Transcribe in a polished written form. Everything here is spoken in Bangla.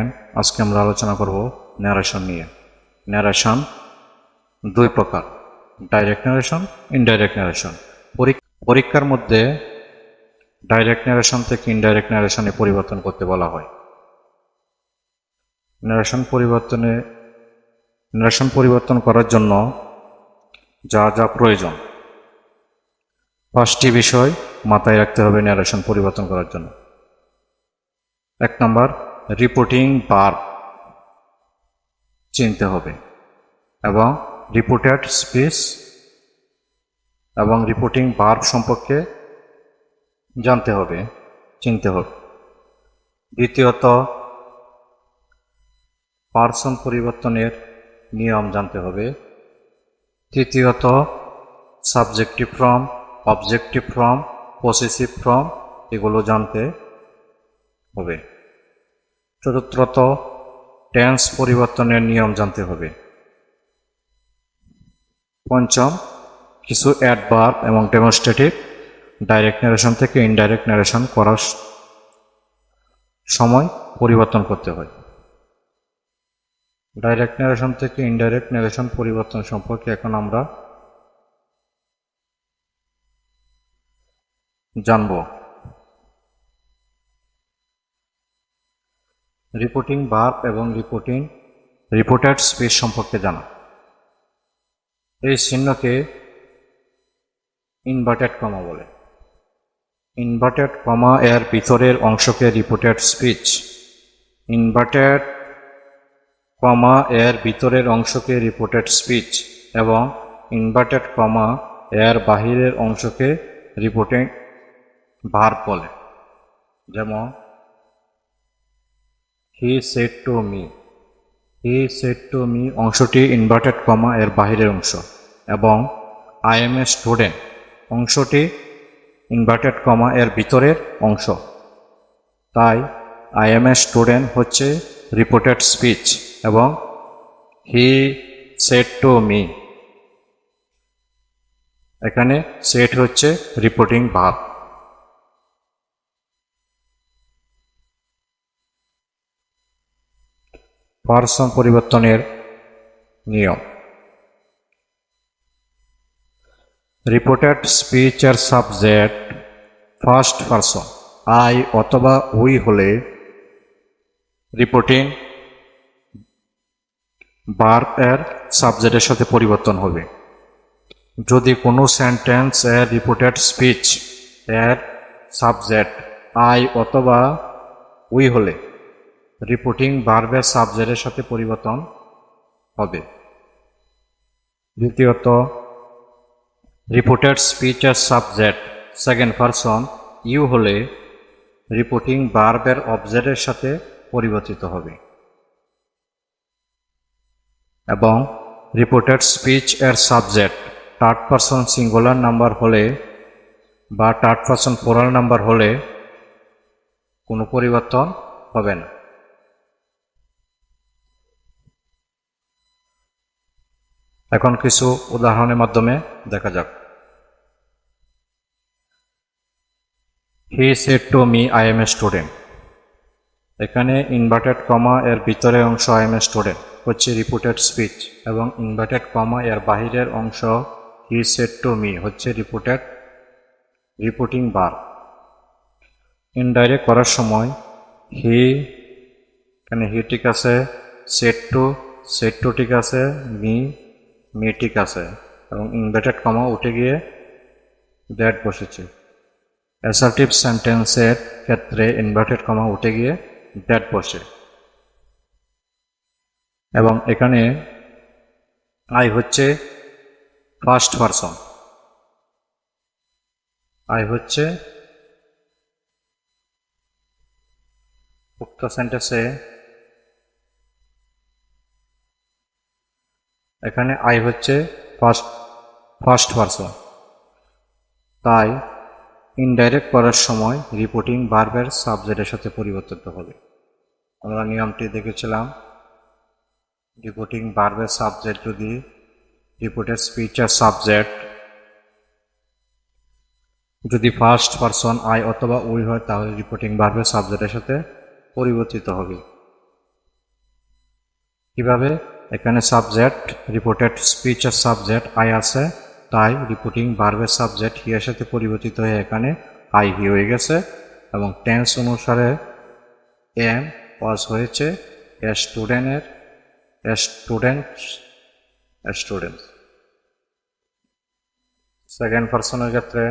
ফ্রেন্ড, আজকে আমরা আলোচনা করব ন্যারেশন নিয়ে। ন্যারেশন দুই প্রকার, ডাইরেক্ট ন্যারেশন, ইনডাইরেক্ট ন্যারেশন। পরীক্ষার মধ্যে ডাইরেক্ট ন্যারেশন থেকে ইনডাইরেক্ট ন্যারেশনে পরিবর্তন করতে বলা হয়। ন্যারেশন পরিবর্তন করার জন্য যা যা প্রয়োজন, 5টি বিষয় মাথায় রাখতে হবে ন্যারেশন পরিবর্তন করার জন্য। 1 নম্বর, রিপোর্টিং ভার্ব চিনতে হবে এবং রিপোর্টেড স্পিচ এবং রিপোর্টিং ভার্ব সম্পর্কে জানতে হবে, চিনতে হবে। দ্বিতীয়ত, পার্সন পরিবর্তনের নিয়ম জানতে হবে। তৃতীয়ত, subjective form, objective form, possessive form এগুলো জানতে হবে। চতুর্থত, টেন্স পরিবর্তনের নিয়ম জানতে হবে। পঞ্চম, কিছু অ্যাডভার্ব এবং ডেমনস্ট্রেটিভ ডাইরেক্ট ন্যারেশন থেকে ইনডাইরেক্ট ন্যারেশন করার সময় পরিবর্তন করতে হয়। ডাইরেক্ট ন্যারেশন থেকে ইনডাইরেক্ট ন্যারেশন পরিবর্তন সম্পর্কে এখন আমরা জানব। রিপোর্টিং ভার্ব এবং রিপোর্টেড স্পিচ সম্পর্কে জানা। এই চিহ্নকে ইনভার্টেড কমা বলে। ইনভার্টেড কমা এর ভিতরের অংশকে রিপোর্টেড স্পিচ, ইনভার্টেড কমা এর ভিতরের অংশকে রিপোর্টেড স্পিচ এবং ইনভার্টেড কমা এর বাহিরের অংশকে রিপোর্টিং ভার্ব বলে। যেমন he said to me, he said to me অংশটি ইনভার্টেড কমা এর বাহিরের অংশ এবং আই এম এ স্টুডেন্ট অংশটি ইনভার্টেড কমা এর ভিতরের অংশ। তাই আই এম এ স্টুডেন্ট হচ্ছে রিপোর্টেড স্পিচ এবং হি সেড টু মি এখানে সেড হচ্ছে রিপোর্টিং ভার্ব। পার্সন পরিবর্তনের নিয়ম। রিপোর্টেড স্পিচের সাবজেক্ট ফার্স্ট পারসন আই অথবা উই হলে রিপোর্টিং ভার্ব এর সাবজেক্টের সাথে পরিবর্তন হবে। যদি কোনো সেন্টেন্স এর রিপোর্টেড স্পিচ এর সাবজেক্ট আই অথবা উই হলে রিপোর্টিং ভার্বের সাবজেক্টের সাথে পরিবর্তন হবে। দ্বিতীয়ত, রিপোর্টেড স্পিচের সাবজেক্ট সেকেন্ড পারসন ইউ হলে রিপোর্টিং ভার্বের অবজেক্টের সাথে পরিবর্তিত হবে। এবং রিপোর্টেড স্পিচ এর subject third person singular number হলে বা থার্ড পারসন প্লুরাল নাম্বার হলে কোনো পরিবর্তন হবে না। এখন কিছু উদাহরণের মাধ্যমে দেখা যাক। হি said to me I am a student, এখানে ইনভার্টেড কমা এর ভিতরের অংশ আই এম এ স্টুডেন্ট হচ্ছে রিপোর্টেড স্পিচ এবং ইনভার্টেড কমা এর বাহিরের অংশ হি সেড টু মি হচ্ছে রিপোর্টিং ভার্ব। ইনডাইরেক্ট করার সময় হি, এখানে হি ঠিক আছে, সেড টু ঠিক আছে, মি ঠিক আছে এবং ইনভার্টেড কমা উঠে গিয়ে দ্যাট বসেছে। অ্যাসার্টিভ সেন্টেন্সের ক্ষেত্রে ইনভার্টেড কমা উঠে গিয়ে দ্যাট বসে এবং এখানে আই হচ্ছে ফার্স্ট পারসন, আই হচ্ছে উক্ত সেন্টেন্সে এখানে আই হচ্ছে ফার্স্ট পারসন। তাই ইনডাইরেক্ট করার সময় রিপোর্টিং ভার্বের সাবজেক্টের সাথে পরিবর্তিত হবে। আমরা নিয়মটি দেখেছিলাম, রিপোর্টিং ভার্বের সাবজেক্ট যদি রিপোর্টেড স্পিচের সাবজেক্ট যদি ফার্স্ট পারসন আই অথবা উই হয় তাহলে রিপোর্টিং ভার্বের সাবজেক্টের সাথে পরিবর্তিত হবে। কিভাবে? এখানে সাবজেক্ট রিপোর্টেড স্পিচের সাবজেক্ট আই আছে, তাই রিপোর্টিং ভার্বের সাবজেক্ট হি এর সাথে পরিবর্তিত হয়ে এখানে আই হি হয়ে গেছে এবং টেন্স অনুসারে এম ওয়াজ হয়েছে স্টুডেন্টের স্টুডেন্ট। সেকেন্ড পার্সনের ক্ষেত্রে